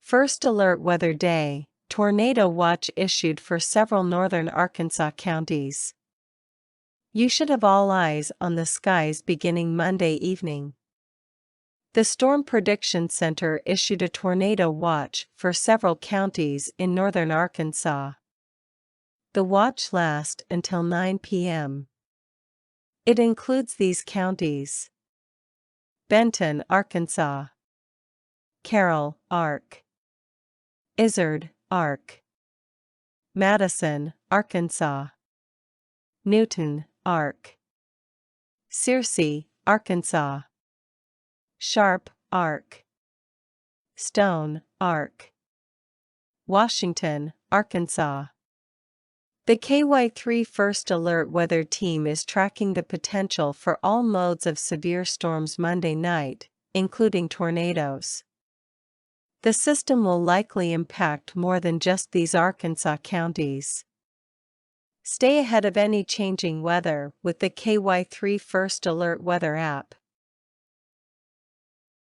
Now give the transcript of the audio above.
First alert weather day, tornado watch issued for several northern Arkansas counties. You should have all eyes on the skies beginning Monday evening. The Storm Prediction Center issued a tornado watch for several counties in northern Arkansas. The watch lasts until 9 p.m. It includes these counties: Benton, Arkansas; Carroll, Ark; Izard, Ark; Madison, Arkansas; Newton, Ark; Searcy, Arkansas; Sharp, Ark; Stone, Ark; Washington, Arkansas. The KY3 First Alert Weather Team is tracking the potential for all modes of severe storms Monday night, including tornadoes. The system will likely impact more than just these Arkansas counties. Stay ahead of any changing weather with the KY3 First Alert Weather app.